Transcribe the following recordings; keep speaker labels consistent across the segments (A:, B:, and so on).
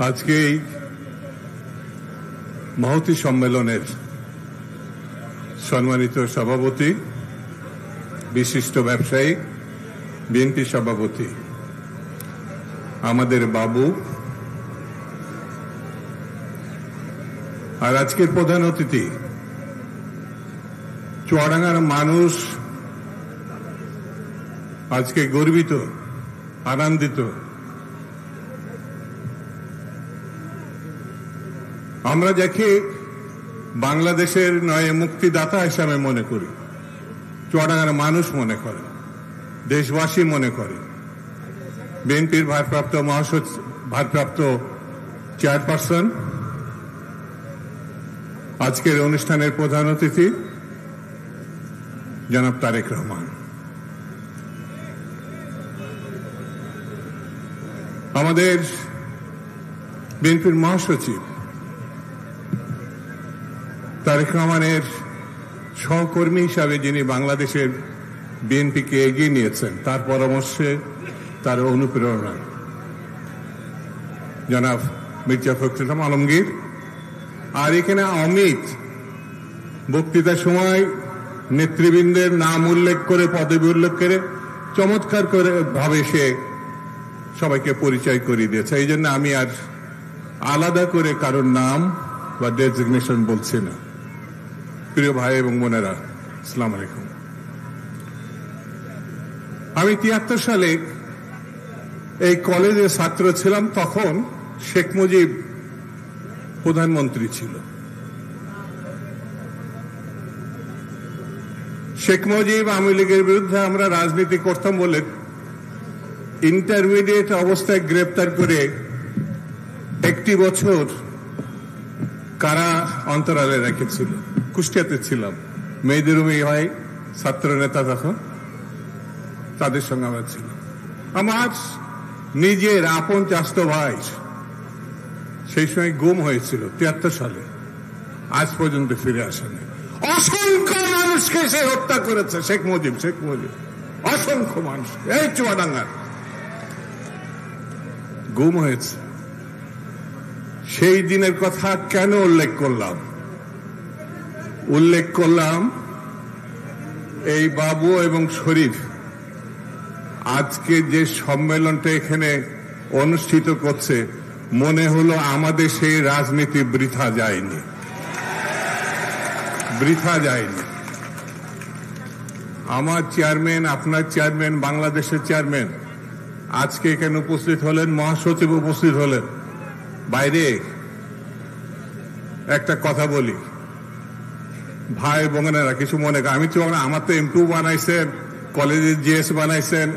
A: আজকে এই মহতী সম্মেলনের সম্মানিত সভাপতি, বিশিষ্ট ব্যবসায়ী, বিএনপি সভাপতি আমাদের বাবু, আর আজকের প্রধান অতিথি চুয়াডাঙ্গার মানুষ আজকে গর্বিত, আনন্দিত। আমরা যাকে বাংলাদেশের নয় মুক্তিদাতা হিসাবে মনে করি, চুয়াডাঙ্গার মানুষ মনে করে, দেশবাসী মনে করে। বিএনপির ভারপ্রাপ্ত চেয়ারপারসন, আজকের অনুষ্ঠানের প্রধান অতিথি জনাব তারেক রহমান, আমাদের বিএনপির মহাসচিব তারেক রহমানের সহকর্মী হিসাবে যিনি বাংলাদেশের বিএনপিকে এগিয়ে নিয়েছেন, তার পরামর্শে, তার অনুপ্রেরণায় জনাব মির্জা ফখরুল ইসলাম আলমগীর। আর এখানে অমিত বক্তৃতার সময় নেতৃবৃন্দের নাম উল্লেখ করে, পদবি উল্লেখ করে চমৎকার করে ভাবে সে সবাইকে পরিচয় করিয়ে দিয়েছে। এই জন্য আমি আর আলাদা করে কারোর নাম বা ডেজিগনেশন বলছি না। প্রিয় ভাই এবং বোনেরা, আসসালামু আলাইকুম। আমি ৭৩ সালে এই কলেজে ছাত্র ছিলাম, তখন শেখ মুজিব প্রধানমন্ত্রী ছিল। শেখ মুজিব আওয়ামী লীগের বিরুদ্ধে আমরা রাজনীতি করতাম বলে ইন্টারমিডিয়েট অবস্থায় গ্রেপ্তার করে একটি বছর কারা অন্তরালে রেখেছিল। কুষ্টিয়াতে ছিলাম, মেয়েদের ভাই ছাত্র নেতা, তখন তাদের সঙ্গে আমরা ছিলাম। আমার নিজের আপন চাচতো ভাই সেই সময় গুম হয়েছিল ৭৩ সালে, আজ পর্যন্ত ফিরে আসেনি। অসংখ্য মানুষকে সে হত্যা করেছে শেখ মুজিব, অসংখ্য মানুষ এই চুয়াডাঙ্গার গুম হয়েছে। সেই দিনের কথা কেন উল্লেখ করলাম? এই বাবু এবং শরীফ আজকে যে সম্মেলনটা এখানে অনুষ্ঠিত করছে, মনে হলো আমাদের সেই রাজনীতি বৃথা যায়নি। আমার চেয়ারম্যান, আপনার চেয়ারম্যান, বাংলাদেশের চেয়ারম্যান আজকে এখানে উপস্থিত হলেন, মহাসচিব উপস্থিত হলেন। বাইরে একটা কথা বলি, ভাই বোনেরা কিছু মনে করেন, আমি চুয়াডাঙ্গা, আমার তো এমপিও বানাইছেন, কলেজের জিএস বানাইছেন,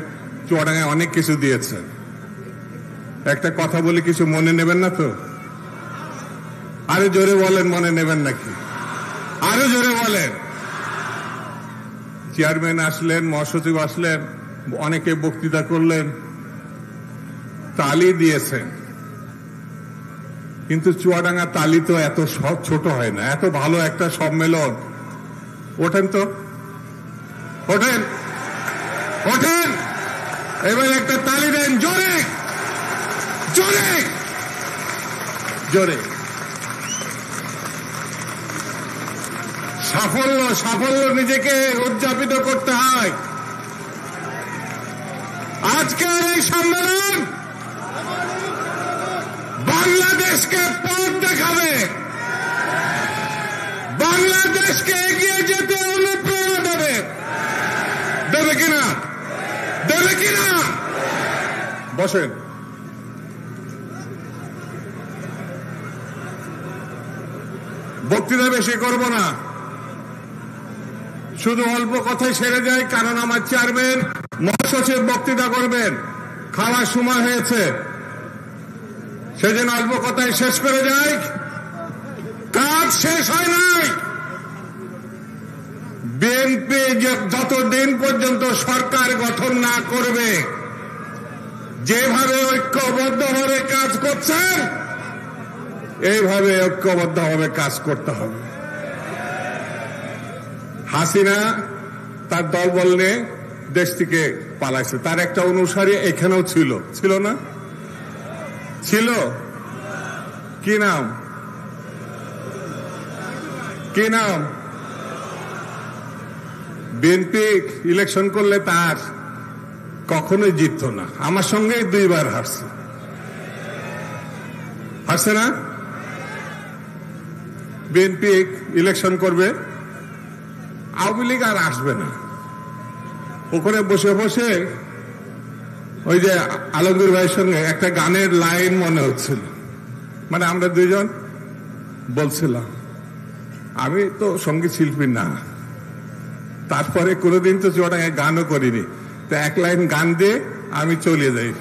A: চুয়াডাঙ্গায় অনেক কিছু দিয়েছেন। একটা কথা বলি, কিছু মনে নেবেন না তো? আরো জোরে বলেন, মনে নেবেন নাকি? আরো জোরে বলেন। চেয়ারম্যান আসলেন, মহাসচিব আসলেন, অনেকে বক্তৃতা করলেন, তালি দিয়েছেন, কিন্তু চুয়াডাঙ্গা তালি তো এত ছোট হয় না। এত ভালো একটা সম্মেলন, ওঠেন তো, ওঠেন, এবার একটা তালি দেন, জোরে জোরে জোরে। সাফল্য নিজেকে উদযাপিত করতে হয়। আজকের এই সম্মেলন বাংলাদেশকে পথ দেখাবে, বাংলাদেশকে এগিয়ে যেতে অনুপ্রেরণা দেবে কিনা? বসেন। বক্তৃতা বেশি করব না, শুধু অল্প কথায় সেরে যায়, কারণ আমার চেয়ারম্যান মহাসচিব বক্তৃতা করবেন, খাওয়ার সময় হয়েছে, সেজন্য অল্প কথায় শেষ করে যায়। কাজ শেষ হয় নাই। বিএনপি যতদিন পর্যন্ত সরকার গঠন না করবে, যেভাবে ঐক্যবদ্ধভাবে কাজ করছেন, এইভাবে ঐক্যবদ্ধভাবে কাজ করতে হবে। হাসিনা তার দলবল নিয়ে দেশ থেকে পালাইছে, তার একটা অনুসারী এখানেও ছিল না? ছিল। কি নাম? কি নাম? বিএনপি ইলেকশন করলে তার কখনোই জিততো না। আমার সঙ্গে 2 বার হারছে, হারছে না? বিএনপি ইলেকশন করবে, আওয়ামী লীগ আর আসবে না। ওখানে বসে বসে ওই যে আলমগীর ভাইয়ের সঙ্গে একটা গানের লাইন মনে হচ্ছিল, মানে আমরা 2 জন বলছিলাম, আমি তো সঙ্গীত শিল্পী না, তারপরে কোনোদিন তো চুয়াডাঙ্গায় গানও করিনি, তো 1 লাইন গান দিয়ে আমি চলে যাই।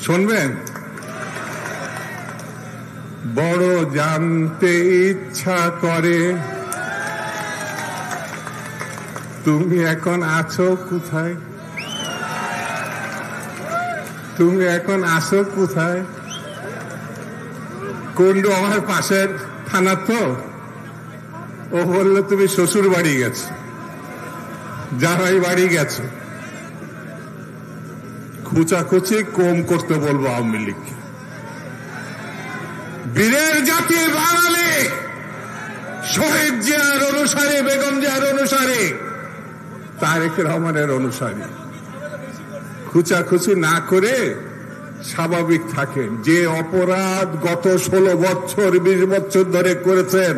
A: শুনবেন? বড় জানতে ইচ্ছা করে তুমি এখন আছো কোথায়, তুমি এখন আছো কোথায়? কুন্ডু আমার পাশের থানা, তো ও বললো তুমি শ্বশুর বাড়ি গেছো, জামাই বাড়ি গেছো। খুচাখুচি কম করতে বলবো আওয়ামী লীগকে। বীরের জাতি বাঙালি, শহীদ জিয়ার অনুসারী, বেগম জিয়ার অনুসারী, তারেক রহমানের অনুসারী। খুচাখুচি না করে স্বাভাবিক থাকেন। যে অপরাধ গত 16 বছর 20 বছর ধরে করেছেন,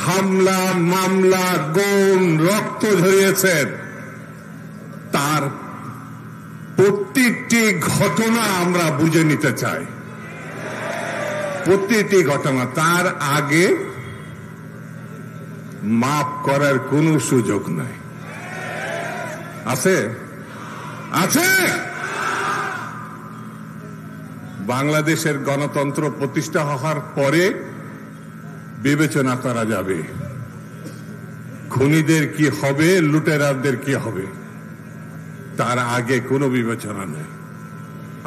A: হামলা মামলা গুম রক্ত ঝরিয়েছেন, তার প্রত্যেকটি ঘটনা আমরা বুঝে নিতে চাই। প্রত্যেকটি ঘটনা, তার আগে মাফ করার কোনো সুযোগ নাই। আছে? আছে? বাংলাদেশের গণতন্ত্র প্রতিষ্ঠা হওয়ার পরে বিবেচনা করা যাবে খুনিদের কি হবে, লুটেরাদের কি হবে, তার আগে কোনো বিবেচনা নেই।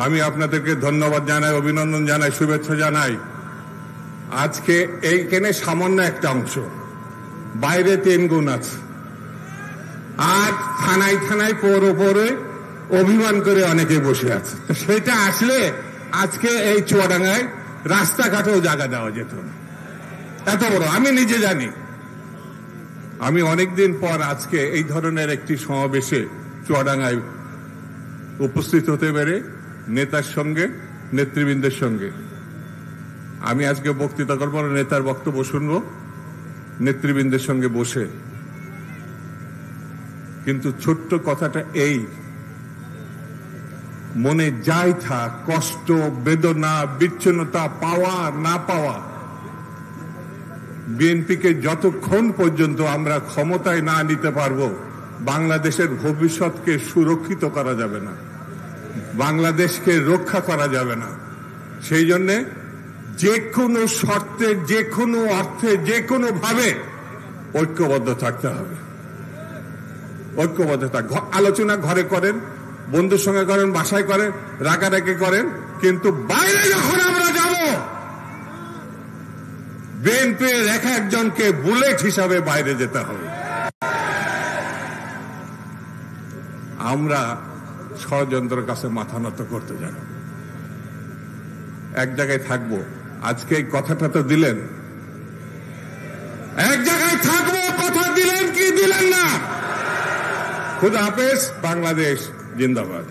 A: আমি আপনাদেরকে ধন্যবাদ জানাই, অভিনন্দন জানাই, শুভেচ্ছা জানাই। আজকে এইখানে সামান্য একটা অংশ, বাইরে 3 গুণ আছে, আর থানায় থানায় পৌরে অভিমান করে অনেকে বসে আছে। সেটা আসলে আজকে এই চুয়াডাঙ্গায় রাস্তাঘাটেও জায়গা দেওয়া যেত না, এত বড়। আমি নিজে জানি, আমি অনেকদিন পর আজকে এই ধরনের একটি সমাবেশে চুয়াডাঙ্গায় উপস্থিত হতে পেরে নেতার সঙ্গে, নেতৃবৃন্দের সঙ্গে। আমি আজকে বক্তৃতা করবো, নেতার বক্তব্য শুনবো নেতৃবৃন্দের সঙ্গে বসে। কিন্তু ছোট্ট কথাটা এই, মনে যাই থাক, কষ্ট, বেদনা, বিচ্ছিন্নতা, পাওয়া না পাওয়া, বিএনপিকে যতক্ষণ পর্যন্ত আমরা ক্ষমতায় না নিতে পারবো, বাংলাদেশের ভবিষ্যৎকে সুরক্ষিত করা যাবে না, বাংলাদেশকে রক্ষা করা যাবে না। সেই জন্যে যে কোনো শর্তে, যে কোনো অর্থে, যে কোনো ভাবে ঐক্যবদ্ধ থাকতে হবে। ঐক্যবদ্ধ থাক, আলোচনা ঘরে করেন, বন্ধুর সঙ্গে করেন, বাসায় করেন, রাগারাগি করেন, কিন্তু বাইরে যখন আমরা যাব, বিএনপির এক একজনকে বুলেট হিসাবে বাইরে যেতে হবে। আমরা ষড়যন্ত্রের কাছে মাথা নত করতে যাব, এক জায়গায় থাকবো। আজকে এই কথাটা তো দিলেন, এক জায়গায় থাকবো, কথা দিলেন কি দিলেন না? খুদা হাফেজ, বাংলাদেশ জিন্দাবাদ।